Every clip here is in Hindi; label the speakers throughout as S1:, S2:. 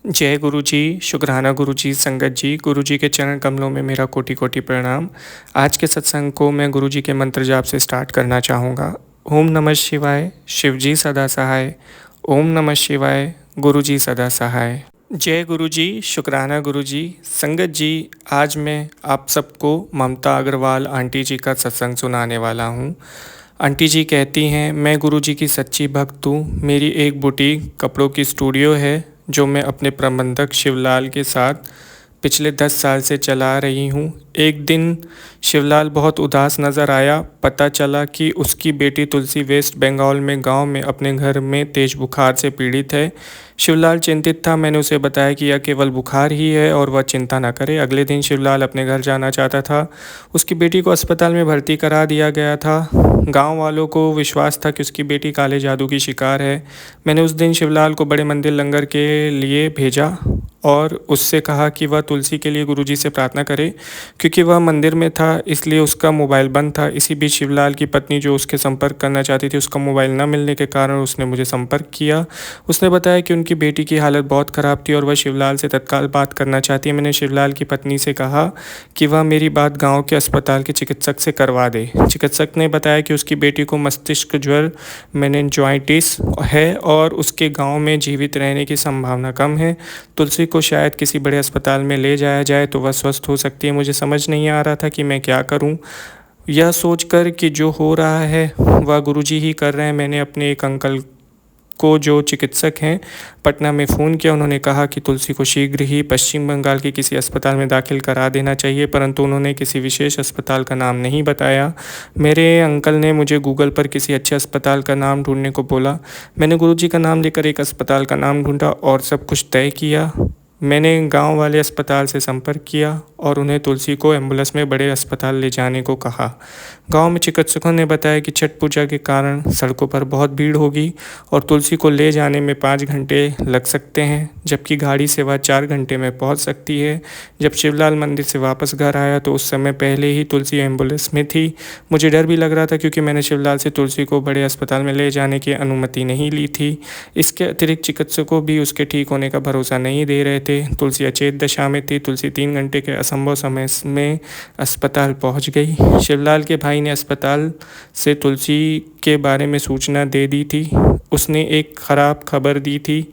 S1: जय गुरु जी, शुकराना गुरु जी, संगत जी, गुरु जी के चरण कमलों में मेरा कोटि कोटि प्रणाम। आज के सत्संग को मैं गुरु जी के मंत्र जाप से स्टार्ट करना चाहूँगा। ओम नमः शिवाय, शिव जी सदा सहाय। ओम नमः शिवाय, गुरु जी सदा सहाय। जय गुरु जी, शुकराना गुरु जी, संगत जी। आज मैं आप सबको ममता अग्रवाल आंटी जी का सत्संग सुनाने वाला हूँ। आंटी जी कहती हैं, मैं गुरु जी की सच्ची भक्त हूँ। मेरी एक बुटीक कपड़ों की स्टूडियो है जो मैं अपने प्रबंधक शिवलाल के साथ पिछले 10 साल से चला रही हूँ। एक दिन शिवलाल बहुत उदास नज़र आया। पता चला कि उसकी बेटी तुलसी वेस्ट बंगाल में गांव में अपने घर में तेज बुखार से पीड़ित है। शिवलाल चिंतित था। मैंने उसे बताया कि यह केवल बुखार ही है और वह चिंता न करे। अगले दिन शिवलाल अपने घर जाना चाहता था। उसकी बेटी को अस्पताल में भर्ती करा दिया गया था। गांव वालों को विश्वास था कि उसकी बेटी काले जादू की शिकार है। मैंने उस दिन शिवलाल को बड़े मंदिर लंगर के लिए भेजा और उससे कहा कि वह तुलसी के लिए गुरुजी से प्रार्थना करे। क्योंकि वह मंदिर में था इसलिए उसका मोबाइल बंद था। इसी बीच शिवलाल की पत्नी जो उसके संपर्क करना चाहती थी, उसका मोबाइल न मिलने के कारण उसने मुझे संपर्क किया। उसने बताया कि उनकी बेटी की हालत बहुत ख़राब थी और वह शिवलाल से तत्काल बात करना चाहती है। मैंने शिवलाल की पत्नी से कहा कि वह मेरी बात गाँव के अस्पताल के चिकित्सक से करवा दे। चिकित्सक ने बताया कि उसकी बेटी को मस्तिष्क ज्वर मेनिंजाइटिस है और उसके गांव में जीवित रहने की संभावना कम है। तुलसी को शायद किसी बड़े अस्पताल में ले जाया जाए तो वह स्वस्थ हो सकती है। मुझे समझ नहीं आ रहा था कि मैं क्या करूं। यह सोचकर कि जो हो रहा है वह गुरुजी ही कर रहे हैं, मैंने अपने एक अंकल को जो चिकित्सक हैं पटना में फ़ोन किया। उन्होंने कहा कि तुलसी को शीघ्र ही पश्चिम बंगाल के किसी अस्पताल में दाखिल करा देना चाहिए, परंतु उन्होंने किसी विशेष अस्पताल का नाम नहीं बताया। मेरे अंकल ने मुझे गूगल पर किसी अच्छे अस्पताल का नाम ढूंढने को बोला। मैंने गुरुजी का नाम लेकर एक अस्पताल का नाम ढूंढा और सब कुछ तय किया। मैंने गांव वाले अस्पताल से संपर्क किया और उन्हें तुलसी को एम्बुलेंस में बड़े अस्पताल ले जाने को कहा। गांव में चिकित्सकों ने बताया कि छठ पूजा के कारण सड़कों पर बहुत भीड़ होगी और तुलसी को ले जाने में 5 घंटे लग सकते हैं, जबकि गाड़ी से वह 4 घंटे में पहुंच सकती है। जब शिवलाल मंदिर से वापस घर आया तो उस समय पहले ही तुलसी एम्बुलेंस में थी। मुझे डर भी लग रहा था क्योंकि मैंने शिवलाल से तुलसी को बड़े अस्पताल में ले जाने की अनुमति नहीं ली थी। इसके अतिरिक्त चिकित्सकों भी उसके ठीक होने का भरोसा नहीं दे रहे थे। तुलसी अचेत दशा में थी। तुलसी 3 घंटे के असंभव समय में अस्पताल पहुंच गई। शिवलाल के भाई ने अस्पताल से तुलसी के बारे में सूचना दे दी थी। उसने एक ख़राब खबर दी थी।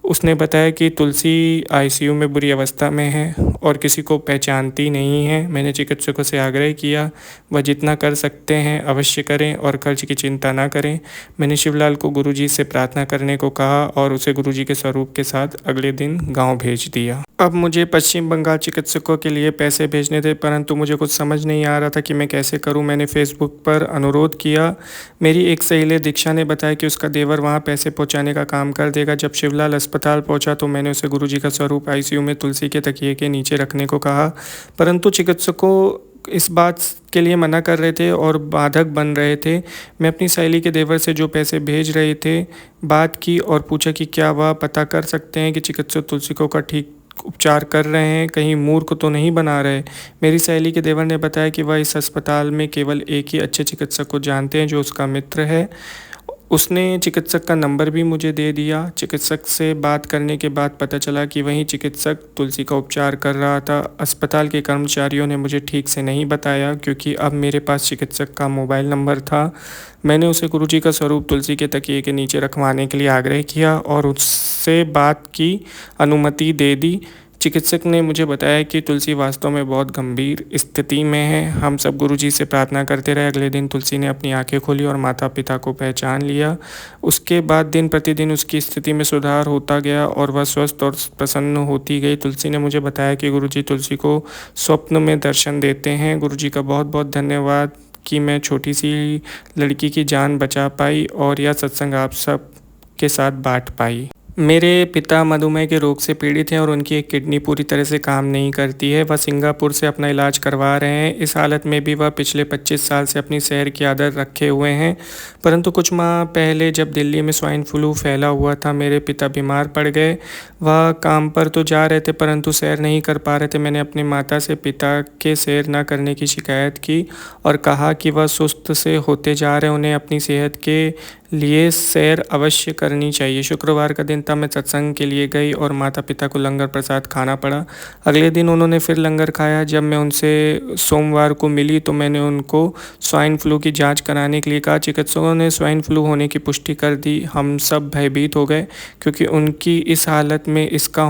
S1: उसने बताया कि तुलसी आईसीयू में बुरी अवस्था में है और किसी को पहचानती नहीं है। मैंने चिकित्सकों से आग्रह किया वह जितना कर सकते हैं अवश्य करें और खर्च की चिंता ना करें। मैंने शिवलाल को गुरुजी से प्रार्थना करने को कहा और उसे गुरुजी के स्वरूप के साथ अगले दिन गांव भेज दिया। अब मुझे पश्चिम बंगाल चिकित्सकों के लिए पैसे भेजने थे, परंतु मुझे कुछ समझ नहीं आ रहा था कि मैं कैसे करूं। मैंने फेसबुक पर अनुरोध किया। मेरी एक सहेली दीक्षा ने बताया कि उसका देवर वहां पैसे पहुंचाने का काम कर देगा। जब शिवलाल अस्पताल पहुंचा तो मैंने उसे गुरुजी का स्वरूप आईसीयू में तुलसी के तकिए के नीचे रखने को कहा, परंतु चिकित्सकों इस बात के लिए मना कर रहे थे और बाधक बन रहे थे। मैं अपनी सहेली के देवर से जो पैसे भेज रहे थे बात की और पूछा कि क्या वह पता कर सकते हैं कि चिकित्सक तुलसी को का ठीक उपचार कर रहे हैं, कहीं मूर्ख तो नहीं बना रहे। मेरी सहेली के देवर ने बताया कि वह इस अस्पताल में केवल एक ही अच्छे चिकित्सक को जानते हैं जो उसका मित्र है। उसने चिकित्सक का नंबर भी मुझे दे दिया। चिकित्सक से बात करने के बाद पता चला कि वही चिकित्सक तुलसी का उपचार कर रहा था। अस्पताल के कर्मचारियों ने मुझे ठीक से नहीं बताया क्योंकि अब मेरे पास चिकित्सक का मोबाइल नंबर था। मैंने उसे गुरुजी का स्वरूप तुलसी के तकिए के नीचे रखवाने के लिए आग्रह किया और उससे बात की अनुमति दे दी। चिकित्सक ने मुझे बताया कि तुलसी वास्तव में बहुत गंभीर स्थिति में है। हम सब गुरुजी से प्रार्थना करते रहे। अगले दिन तुलसी ने अपनी आंखें खोली और माता पिता को पहचान लिया। उसके बाद दिन प्रतिदिन उसकी स्थिति में सुधार होता गया और वह स्वस्थ और प्रसन्न होती गई। तुलसी ने मुझे बताया कि गुरुजी तुलसी को स्वप्न में दर्शन देते हैं। गुरुजी का बहुत बहुत धन्यवाद कि मैं छोटी सी लड़की की जान बचा पाई और यह सत्संग आप सब के साथ बांट पाई। मेरे पिता मधुमेह के रोग से पीड़ित हैं और उनकी एक किडनी पूरी तरह से काम नहीं करती है। वह सिंगापुर से अपना इलाज करवा रहे हैं। इस हालत में भी वह पिछले 25 साल से अपनी सैर की आदत रखे हुए हैं, परंतु कुछ माह पहले जब दिल्ली में स्वाइन फ्लू फैला हुआ था मेरे पिता बीमार पड़ गए। वह काम पर तो जा रहे थे परंतु सैर नहीं कर पा रहे थे। मैंने अपनी माता से पिता के सैर न करने की शिकायत की और कहा कि वह सुस्त से होते जा रहे हैं, उन्हें अपनी सेहत के लिए सैर अवश्य करनी चाहिए। शुक्रवार का दिन था, मैं सत्संग के लिए गई और माता पिता को लंगर प्रसाद खाना पड़ा। अगले दिन उन्होंने फिर लंगर खाया। जब मैं उनसे सोमवार को मिली तो मैंने उनको स्वाइन फ्लू की जांच कराने के लिए कहा। चिकित्सकों ने स्वाइन फ्लू होने की पुष्टि कर दी। हम सब भयभीत हो गए क्योंकि उनकी इस हालत में इसका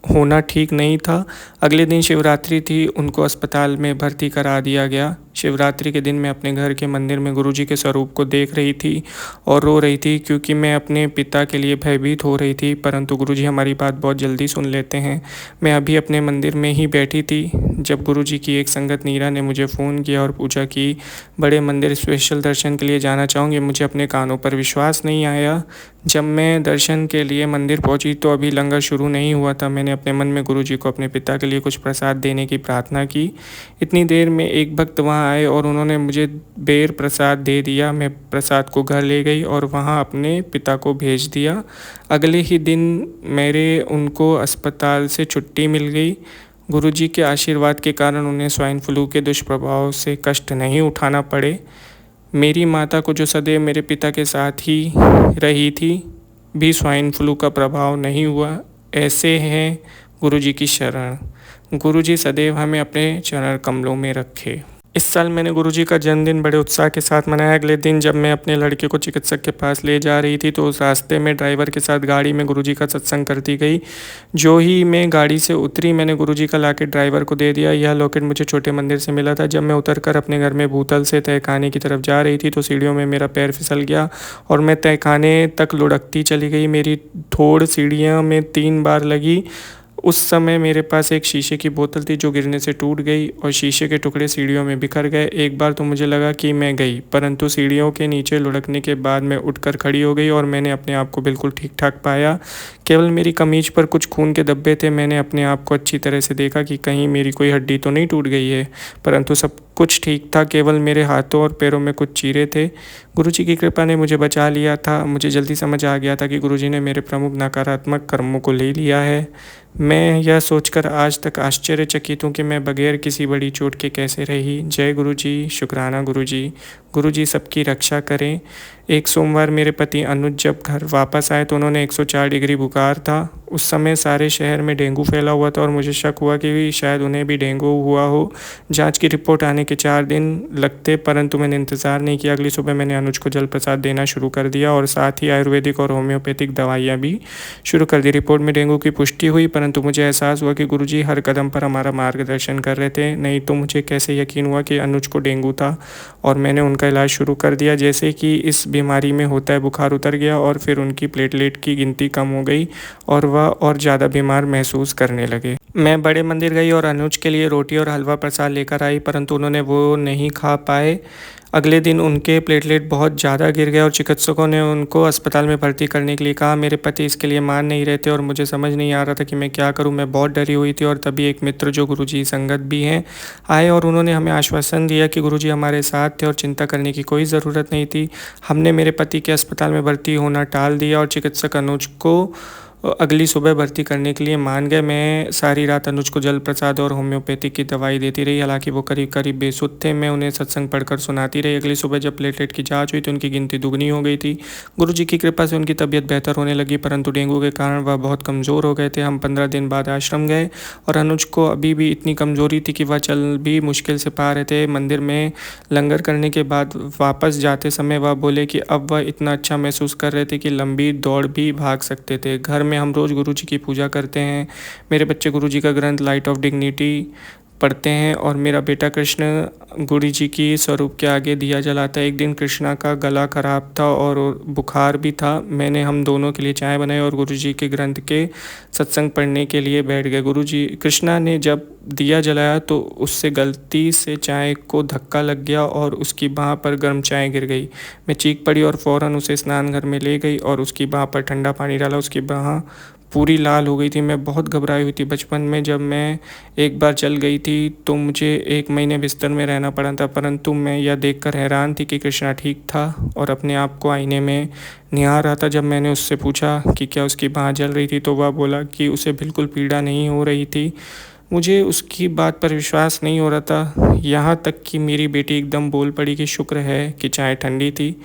S1: होना ठीक नहीं था। अगले दिन शिवरात्रि थी, उनको अस्पताल में भर्ती करा दिया गया। शिवरात्रि के दिन मैं अपने घर के मंदिर में गुरुजी के स्वरूप को देख रही थी और रो रही थी क्योंकि मैं अपने पिता के लिए भयभीत हो रही थी, परंतु गुरुजी हमारी बात बहुत जल्दी सुन लेते हैं। मैं अभी अपने मंदिर में ही बैठी थी जब गुरुजी की एक संगत नीरा ने मुझे फ़ोन किया और पूछा कि बड़े मंदिर स्पेशल दर्शन के लिए जाना चाहूँगी। मुझे अपने कानों पर विश्वास नहीं आया। जब मैं दर्शन के लिए मंदिर पहुंची तो अभी लंगर शुरू नहीं हुआ था। मैंने अपने मन में गुरुजी को अपने पिता के लिए कुछ प्रसाद देने की प्रार्थना की। इतनी देर में एक भक्त वहां आए और उन्होंने मुझे बेर प्रसाद दे दिया। मैं प्रसाद को घर ले गई और वहां अपने पिता को भेज दिया। अगले ही दिन मेरे उनको अस्पताल से छुट्टी मिल गई। गुरुजी के आशीर्वाद के कारण उन्हें स्वाइन फ्लू के दुष्प्रभाव से कष्ट नहीं उठाना पड़े। मेरी माता को जो सदैव मेरे पिता के साथ ही रही थी भी स्वाइन फ्लू का प्रभाव नहीं हुआ। ऐसे हैं गुरुजी की शरण। गुरुजी सदैव हमें अपने चरण कमलों में रखे। इस साल मैंने गुरुजी का जन्मदिन बड़े उत्साह के साथ मनाया। अगले दिन जब मैं अपने लड़के को चिकित्सक के पास ले जा रही थी तो उस रास्ते में ड्राइवर के साथ गाड़ी में गुरुजी का सत्संग करती गई। जो ही मैं गाड़ी से उतरी मैंने गुरुजी का लॉकेट ड्राइवर को दे दिया। यह लॉकेट मुझे छोटे मंदिर से मिला था। जब मैं उतरकर अपने घर में भूतल से तहखाने की तरफ जा रही थी तो सीढ़ियों में मेरा पैर फिसल गया और मैं तहखाने तक लुढ़कती चली गई। मेरी ठोड़ सीढ़ियों में 3 बार लगी। उस समय मेरे पास एक शीशे की बोतल थी जो गिरने से टूट गई और शीशे के टुकड़े सीढ़ियों में बिखर गए। एक बार तो मुझे लगा कि मैं गई, परंतु सीढ़ियों के नीचे लुढ़कने के बाद मैं उठकर खड़ी हो गई और मैंने अपने आप को बिल्कुल ठीक ठाक पाया। केवल मेरी कमीज पर कुछ खून के धब्बे थे। मैंने अपने आप को अच्छी तरह से देखा कि कहीं मेरी कोई हड्डी तो नहीं टूट गई है, परंतु सब कुछ ठीक था। केवल मेरे हाथों और पैरों में कुछ चीरे थे। गुरुजी की कृपा ने मुझे बचा लिया था। मुझे जल्दी समझ आ गया था कि गुरुजी ने मेरे प्रमुख नकारात्मक कर्मों को ले लिया है। मैं यह सोचकर आज तक आश्चर्यचकित हूँ कि मैं बगैर किसी बड़ी चोट के कैसे रही। जय गुरुजी, शुक्राना गुरुजी। गुरुजी सबकी रक्षा करें। एक सोमवार मेरे पति अनुज जब घर वापस आए तो उन्होंने 104 डिग्री बुखार था। उस समय सारे शहर में डेंगू फैला हुआ था और मुझे शक हुआ कि शायद उन्हें भी डेंगू हुआ हो। जांच की रिपोर्ट आने के 4 दिन लगते, परंतु मैंने इंतज़ार नहीं किया। अगली सुबह मैंने अनुज को जल प्रसाद देना शुरू कर दिया और साथ ही आयुर्वेदिक और होम्योपैथिक दवाइयाँ भी शुरू कर दी। रिपोर्ट में डेंगू की पुष्टि हुई, परंतु मुझे एहसास हुआ कि गुरुजी हर कदम पर हमारा मार्गदर्शन कर रहे थे। नहीं तो मुझे कैसे यकीन हुआ कि अनुज को डेंगू था और मैंने उनका इलाज शुरू कर दिया। जैसे कि इस बीमारी में होता है, बुखार उतर गया और फिर उनकी प्लेटलेट की गिनती कम हो गई और वह और ज़्यादा बीमार महसूस करने लगे। मैं बड़े मंदिर गई और अनुज के लिए रोटी और हलवा प्रसाद लेकर आई, परंतु उन्होंने वो नहीं खा पाए। अगले दिन उनके प्लेटलेट बहुत ज़्यादा गिर गए और चिकित्सकों ने उनको अस्पताल में भर्ती करने के लिए कहा। मेरे पति इसके लिए मान नहीं रहे थे और मुझे समझ नहीं आ रहा था कि मैं क्या करूं। मैं बहुत डरी हुई थी और तभी एक मित्र जो गुरुजी संगत भी हैं आए और उन्होंने हमें आश्वासन दिया कि गुरुजी हमारे साथ थे और चिंता करने की कोई ज़रूरत नहीं थी। हमने मेरे पति के अस्पताल में भर्ती होना टाल दिया और चिकित्सक अनुज को अगली सुबह भर्ती करने के लिए मान गए। मैं सारी रात अनुज को जल प्रसाद और होम्योपैथिक की दवाई देती रही। हालांकि वो करीब करीब बेसुध थे। मैं उन्हें सत्संग पढ़कर सुनाती रही। अगली सुबह जब प्लेटलेट की जांच हुई तो उनकी गिनती दुगनी हो गई थी। गुरुजी की कृपा से उनकी तबीयत बेहतर होने लगी, परंतु डेंगू के कारण वह बहुत कमज़ोर हो गए थे। हम 15 दिन बाद आश्रम गए और अनुज को अभी भी इतनी कमज़ोरी थी कि वह चल भी मुश्किल से पा रहे थे। मंदिर में लंगर करने के बाद वापस जाते समय वह बोले कि अब वह इतना अच्छा महसूस कर रहे थे कि लंबी दौड़ भी भाग सकते थे। घर में हम रोज़ गुरुजी की पूजा करते हैं। मेरे बच्चे गुरुजी का ग्रंथ लाइट ऑफ डिग्निटी पढ़ते हैं और मेरा बेटा कृष्ण गुरुजी की स्वरूप के आगे दिया जलाता है। एक दिन कृष्णा का गला खराब था और बुखार भी था। मैंने हम दोनों के लिए चाय बनाई और गुरुजी के ग्रंथ के सत्संग पढ़ने के लिए बैठ गए। गुरुजी कृष्णा ने जब दिया जलाया तो उससे गलती से चाय को धक्का लग गया और उसकी बाह पर गर्म चाय गिर गई। मैं चीख पड़ी और फ़ौरन उसे स्नान घर में ले गई और उसकी बाह पर ठंडा पानी डाला। उसकी बाह पूरी लाल हो गई थी। मैं बहुत घबराई हुई थी। बचपन में जब मैं एक बार जल गई थी तो मुझे 1 महीने बिस्तर में रहना पड़ा था, परंतु मैं यह देखकर हैरान थी कि कृष्णा ठीक था और अपने आप को आईने में निहार रहा था। जब मैंने उससे पूछा कि क्या उसकी बाँह जल रही थी तो वह बोला कि उसे बिल्कुल पीड़ा नहीं हो रही थी। मुझे उसकी बात पर विश्वास नहीं हो रहा था, यहाँ तक कि मेरी बेटी एकदम बोल पड़ी कि शुक्र है कि चाय ठंडी थी।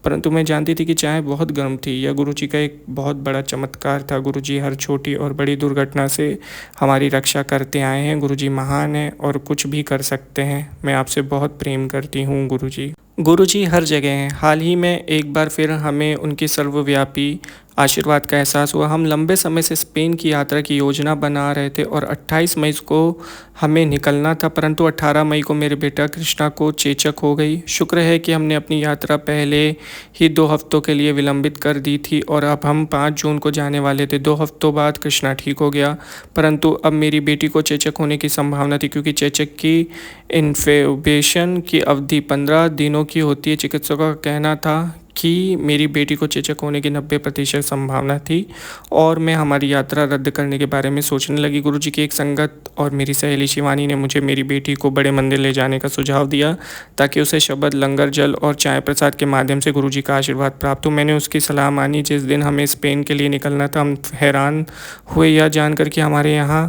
S1: परंतु मैं जानती थी कि चाय बहुत गर्म थी। यह गुरुजी का एक बहुत बड़ा चमत्कार था। गुरुजी हर छोटी और बड़ी दुर्घटना से हमारी रक्षा करते आए हैं। गुरुजी महान हैं और कुछ भी कर सकते हैं। मैं आपसे बहुत प्रेम करती हूँ गुरुजी। गुरुजी हर जगह हैं। हाल ही में एक बार फिर हमें उनकी सर्वव्यापी आशीर्वाद का एहसास हुआ। हम लंबे समय से स्पेन की यात्रा की योजना बना रहे थे और 28 मई को हमें निकलना था, परंतु 18 मई को मेरे बेटा कृष्णा को चेचक हो गई। शुक्र है कि हमने अपनी यात्रा पहले ही 2 हफ्तों के लिए विलंबित कर दी थी और अब हम 5 जून को जाने वाले थे। 2 हफ्तों बाद कृष्णा ठीक हो गया, परंतु अब मेरी बेटी को चेचक होने की संभावना थी, क्योंकि चेचक की इन्फ्यूबेशन की अवधि 15 दिनों की होती है। चिकित्सकों का कहना था कि मेरी बेटी को चेचक होने की 90% संभावना थी और मैं हमारी यात्रा रद्द करने के बारे में सोचने लगी। गुरुजी की एक संगत और मेरी सहेली शिवानी ने मुझे मेरी बेटी को बड़े मंदिर ले जाने का सुझाव दिया, ताकि उसे शबद, लंगर, जल और चाय प्रसाद के माध्यम से गुरुजी का आशीर्वाद प्राप्त हो। मैंने उसकी सलाह मानी। जिस दिन हमें स्पेन के लिए निकलना था, हम हैरान हुए यह जानकर कि हमारे यहाँ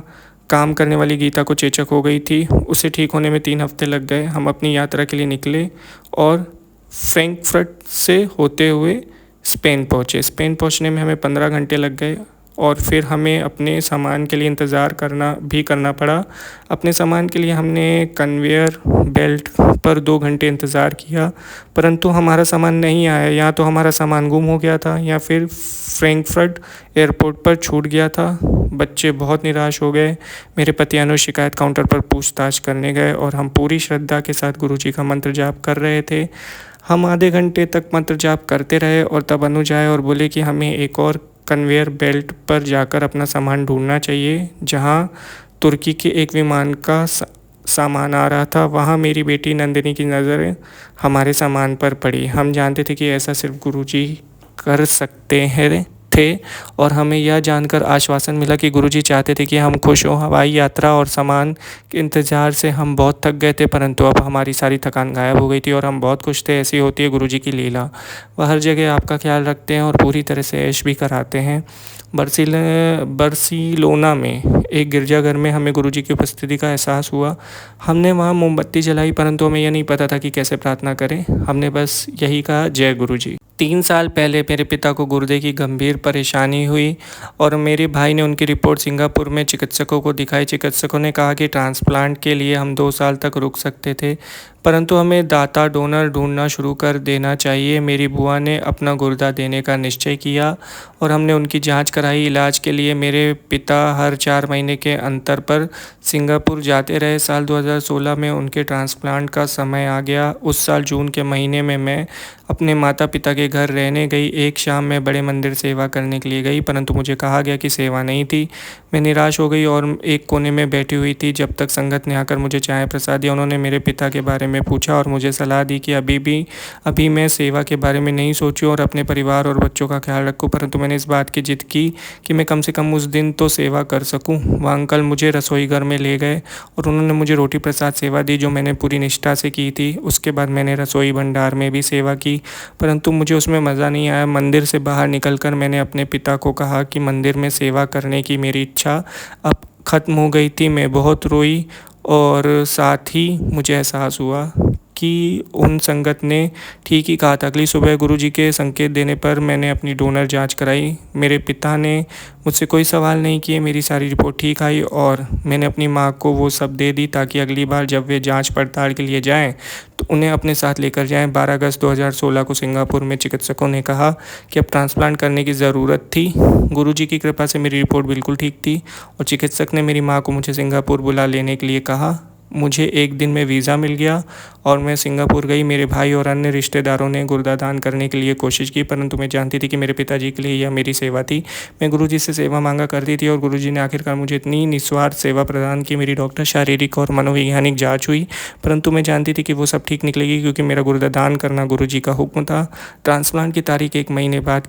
S1: काम करने वाली गीता को चेचक हो गई थी। उसे ठीक होने में 3 हफ्ते लग गए। हम अपनी यात्रा के लिए निकले और फ्रैंकफर्ट से होते हुए स्पेन पहुँचे। स्पेन पहुँचने में हमें 15 घंटे लग गए और फिर हमें अपने सामान के लिए इंतज़ार करना पड़ा। अपने सामान के लिए हमने कन्वेयर बेल्ट पर 2 घंटे इंतज़ार किया, परंतु हमारा सामान नहीं आया। या तो हमारा सामान गुम हो गया था या फिर फ्रैंकफर्ट एयरपोर्ट पर छूट गया था। बच्चे बहुत निराश हो गए। मेरे पति अनुज शिकायत काउंटर पर पूछताछ करने गए और हम पूरी श्रद्धा के साथ गुरुजी का मंत्र जाप कर रहे थे। हम आधे घंटे तक मंत्र जाप करते रहे और तब अनुज आए और बोले कि हमें एक और कन्वेयर बेल्ट पर जाकर अपना सामान ढूंढना चाहिए, जहां तुर्की के एक विमान का सामान आ रहा था। वहां मेरी बेटी नंदिनी की नज़र हमारे सामान पर पड़ी। हम जानते थे कि ऐसा सिर्फ गुरुजी कर सकते हैं थे और हमें यह जानकर आश्वासन मिला कि गुरुजी चाहते थे कि हम खुश हों। हवाई यात्रा और सामान के इंतज़ार से हम बहुत थक गए थे, परंतु अब हमारी सारी थकान गायब हो गई थी और हम बहुत खुश थे। ऐसी होती है गुरुजी की लीला। वह हर जगह आपका ख्याल रखते हैं और पूरी तरह से ऐश भी कराते हैं। बर्सिलोना में एक गिरजाघर में हमें गुरुजी की उपस्थिति का एहसास हुआ। हमने वहाँ मोमबत्ती जलाई, परंतु हमें यह नहीं पता था कि कैसे प्रार्थना करें। हमने बस यही कहा, जय गुरुजी। 3 साल पहले मेरे पिता को गुर्दे की गंभीर परेशानी हुई और मेरे भाई ने उनकी रिपोर्ट सिंगापुर में चिकित्सकों को दिखाई। चिकित्सकों ने कहा कि ट्रांसप्लांट के लिए हम 2 साल तक रुक सकते थे, परंतु हमें दाता डोनर ढूंढना शुरू कर देना चाहिए। मेरी बुआ ने अपना गुर्दा देने का निश्चय किया और हमने उनकी जांच कराई। इलाज के लिए मेरे पिता हर 4 महीने के अंतर पर सिंगापुर जाते रहे। साल 2016 में उनके ट्रांसप्लांट का समय आ गया। उस साल जून के महीने में मैं अपने माता पिता के घर रहने गई। एक शाम मैं बड़े मंदिर सेवा करने के लिए गई, परंतु मुझे कहा गया कि सेवा नहीं थी। मैं निराश हो गई और एक कोने में बैठी हुई थी जब तक संगत ने आकर मुझे चाय प्रसाद दिया। उन्होंने मेरे पिता के बारे में पूछा और मुझे सलाह दी कि अभी मैं सेवा के बारे में नहीं सोचूं और अपने परिवार और बच्चों का ख्याल रखूं, परंतु मैंने इस बात की जिद की कि मैं कम से कम उस दिन तो सेवा कर सकूं। वह अंकल मुझे रसोई घर में ले गए और उन्होंने मुझे रोटी प्रसाद सेवा दी, जो मैंने पूरी निष्ठा से की थी। उसके बाद मैंने रसोई भंडार में भी सेवा की, परंतु मुझे उसमें मज़ा नहीं आया। मंदिर से बाहर निकलकर मैंने अपने पिता को कहा कि मंदिर में सेवा करने की मेरी इच्छा अब ख़त्म हो गई थी। मैं बहुत रोई और साथ ही मुझे एहसास हुआ कि उन संगत ने ठीक ही कहा था। अगली सुबह गुरुजी के संकेत देने पर मैंने अपनी डोनर जांच कराई। मेरे पिता ने मुझसे कोई सवाल नहीं किए। मेरी सारी रिपोर्ट ठीक आई और मैंने अपनी माँ को वो सब दे दी, ताकि अगली बार जब वे जांच पड़ताल के लिए जाएं तो उन्हें अपने साथ लेकर जाएं। 12 अगस्त 2016 को सिंगापुर में चिकित्सकों ने कहा कि अब ट्रांसप्लांट करने की ज़रूरत थी। गुरुजी की कृपा से मेरी रिपोर्ट बिल्कुल ठीक थी और चिकित्सक ने मेरी माँ को मुझे सिंगापुर बुला लेने के लिए कहा। मुझे एक दिन में वीज़ा मिल गया और मैं सिंगापुर गई। मेरे भाई और अन्य रिश्तेदारों ने गुर्दा दान करने के लिए कोशिश की, परंतु मैं जानती थी कि मेरे पिताजी के लिए यह मेरी सेवा थी। मैं गुरुजी से सेवा मांगा करती थी और गुरुजी ने आखिरकार मुझे इतनी निस्वार्थ सेवा प्रदान की। मेरी डॉक्टर, शारीरिक और मनोवैज्ञानिक जाँच हुई, परंतु मैं जानती थी कि वो सब ठीक निकलेगी, क्योंकि मेरा गुर्दा दान करना गुरुजी का हुक्म था। ट्रांसप्लांट की तारीख 1 महीने बाद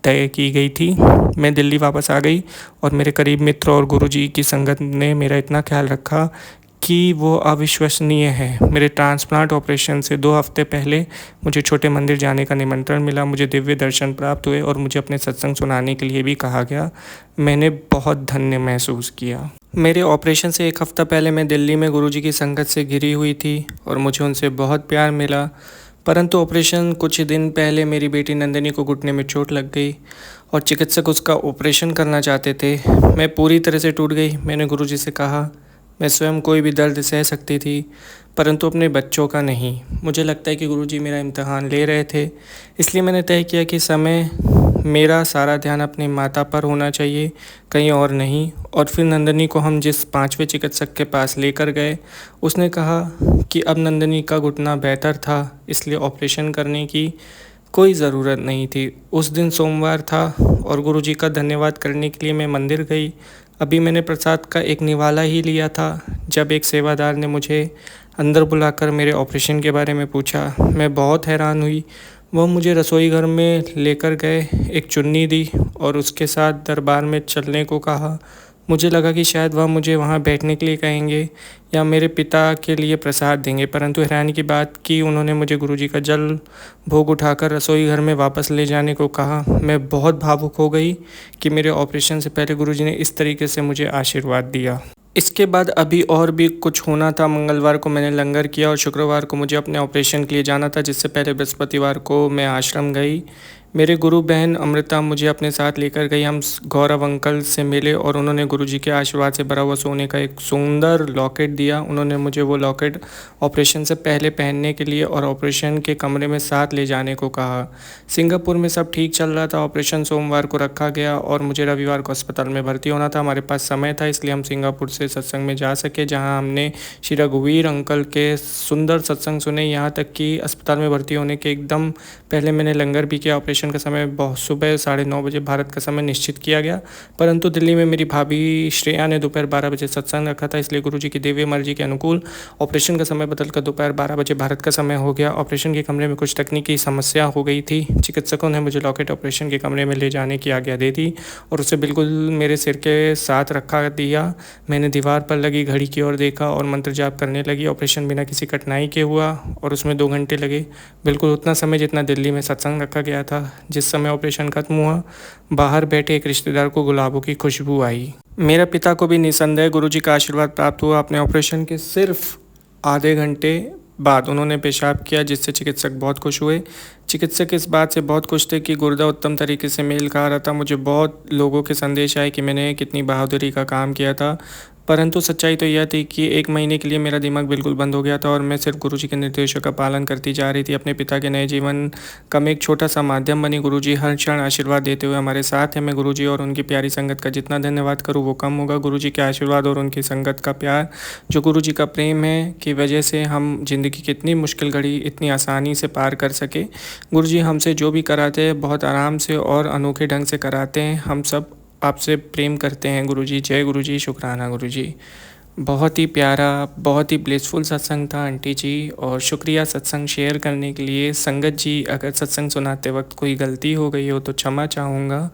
S1: तय की गई थी। मैं दिल्ली वापस आ गई और मेरे करीब मित्र और गुरुजी की संगत ने मेरा इतना ख्याल रखा कि वो अविश्वसनीय है। मेरे ट्रांसप्लांट ऑपरेशन से 2 हफ्ते पहले मुझे छोटे मंदिर जाने का निमंत्रण मिला। मुझे दिव्य दर्शन प्राप्त हुए और मुझे अपने सत्संग सुनाने के लिए भी कहा गया। मैंने बहुत धन्य महसूस किया। मेरे ऑपरेशन से 1 हफ्ता पहले मैं दिल्ली में गुरुजी की संगत से घिरी हुई थी और मुझे उनसे बहुत प्यार मिला। परंतु ऑपरेशन कुछ ही दिन पहले मेरी बेटी नंदिनी को घुटने में चोट लग गई और चिकित्सक उसका ऑपरेशन करना चाहते थे। मैं पूरी तरह से टूट गई। मैंने गुरुजी से कहा, मैं स्वयं कोई भी दर्द सह सकती थी, परंतु अपने बच्चों का नहीं। मुझे लगता है कि गुरुजी मेरा इम्तिहान ले रहे थे, इसलिए मैंने तय किया कि समय मेरा सारा ध्यान अपनी माता पर होना चाहिए, कहीं और नहीं। और फिर नंदिनी को हम जिस 5वें चिकित्सक के पास लेकर गए, उसने कहा कि अब नंदिनी का घुटना बेहतर था, इसलिए ऑपरेशन करने की कोई ज़रूरत नहीं थी। उस दिन सोमवार था और गुरुजी का धन्यवाद करने के लिए मैं मंदिर गई। अभी मैंने प्रसाद का एक निवाला ही लिया था जब एक सेवादार ने मुझे अंदर बुलाकर मेरे ऑपरेशन के बारे में पूछा। मैं बहुत हैरान हुई। वह मुझे रसोई घर में लेकर गए, एक चुन्नी दी और उसके साथ दरबार में चलने को कहा। मुझे लगा कि शायद वह मुझे वहाँ बैठने के लिए कहेंगे या मेरे पिता के लिए प्रसाद देंगे, परंतु हैरानी की बात कि उन्होंने मुझे गुरुजी का जल भोग उठाकर रसोई घर में वापस ले जाने को कहा। मैं बहुत भावुक हो गई कि मेरे ऑपरेशन से पहले गुरुजी ने इस तरीके से मुझे आशीर्वाद दिया। इसके बाद अभी और भी कुछ होना था। मंगलवार को मैंने लंगर किया और शुक्रवार को मुझे अपने ऑपरेशन के लिए जाना था, जिससे पहले बृहस्पतिवार को मैं आश्रम गई। मेरे गुरु बहन अमृता मुझे अपने साथ लेकर गई। हम गौरव अंकल से मिले और उन्होंने गुरुजी के आशीर्वाद से भरा हुआ सोने का एक सुंदर लॉकेट दिया। उन्होंने मुझे वो लॉकेट ऑपरेशन से पहले पहनने के लिए और ऑपरेशन के कमरे में साथ ले जाने को कहा। सिंगापुर में सब ठीक चल रहा था। ऑपरेशन सोमवार को रखा गया और मुझे रविवार को अस्पताल में भर्ती होना था। हमारे पास समय था, इसलिए हम सिंगापुर से सत्संग में जा सके, जहां हमने श्री रघुवीर अंकल के सुंदर सत्संग सुने। यहाँ तक कि अस्पताल में भर्ती होने के एकदम पहले मैंने लंगर भी किया। ऑपरेशन का समय बहुत सुबह 9:30 बजे भारत का समय निश्चित किया गया, परंतु दिल्ली में मेरी भाभी श्रेया ने दोपहर 12 बजे सत्संग रखा था, इसलिए गुरुजी की दिव्य मर्जी के अनुकूल ऑपरेशन का समय बदलकर दोपहर 12 बजे भारत का समय हो गया। ऑपरेशन के कमरे में कुछ तकनीकी समस्या हो गई थी। चिकित्सकों ने मुझे लॉकेट ऑपरेशन के कमरे में ले जाने की आज्ञा दे दी और उसे बिल्कुल मेरे सिर के साथ रखा दिया। मैंने दीवार पर लगी घड़ी की ओर देखा और मंत्र जाप करने लगी। ऑपरेशन बिना किसी कठिनाई के हुआ और उसमें 2 घंटे लगे, बिल्कुल उतना समय जितना दिल्ली में सत्संग रखा गया था। जिस समय ऑपरेशन खत्म हुआ, बाहर बैठे एक रिश्तेदार को गुलाबों की खुशबू आई। मेरे पिता को भी निसंदेह गुरुजी का आशीर्वाद प्राप्त हुआ। अपने ऑपरेशन के सिर्फ आधे घंटे बाद उन्होंने पेशाब किया, जिससे चिकित्सक बहुत खुश हुए। चिकित्सक इस बात से बहुत खुश थे कि गुर्दा उत्तम तरीके से मेल खा रहा था। मुझे बहुत लोगों के संदेश आए कि मैंने कितनी बहादुरी का काम किया था, परंतु सच्चाई तो यह थी कि 1 महीने के लिए मेरा दिमाग बिल्कुल बंद हो गया था और मैं सिर्फ गुरुजी के निर्देशों का पालन करती जा रही थी। अपने पिता के नए जीवन का मैं एक छोटा सा माध्यम बनी। गुरुजी हर क्षण आशीर्वाद देते हुए हमारे साथ हैं। मैं गुरुजी और उनकी प्यारी संगत का जितना धन्यवाद करूँ वो कम होगा। गुरुजी के आशीर्वाद और उनकी संगत का प्यार, जो गुरुजी का प्रेम है, की वजह से हम जिंदगी की इतनी मुश्किल घड़ी इतनी आसानी से पार कर सके। गुरुजी हमसे जो भी कराते हैं बहुत आराम से और अनोखे ढंग से कराते हैं। हम सब आपसे प्रेम करते हैं गुरुजी। जय गुरुजी, शुक्राना गुरुजी। बहुत ही प्यारा, बहुत ही ब्लिसफुल सत्संग था आंटी जी, और शुक्रिया सत्संग शेयर करने के लिए। संगत जी, अगर सत्संग सुनाते वक्त कोई गलती हो गई हो तो क्षमा चाहूँगा,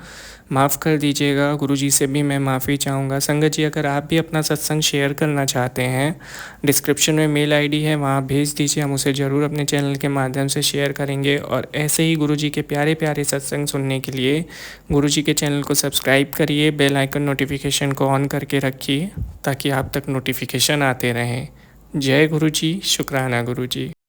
S1: माफ़ कर दीजिएगा। गुरुजी से भी मैं माफ़ी चाहूँगा। संगत जी, अगर आप भी अपना सत्संग शेयर करना चाहते हैं, डिस्क्रिप्शन में मेल आईडी है, वहाँ भेज दीजिए। हम उसे ज़रूर अपने चैनल के माध्यम से शेयर करेंगे। और ऐसे ही गुरुजी के प्यारे प्यारे सत्संग सुनने के लिए गुरुजी के चैनल को सब्सक्राइब करिए, बेल आइकन नोटिफिकेशन को ऑन करके रखिए ताकि आप तक नोटिफिकेशन आते रहें। जय गुरुजी, शुक्राना गुरुजी।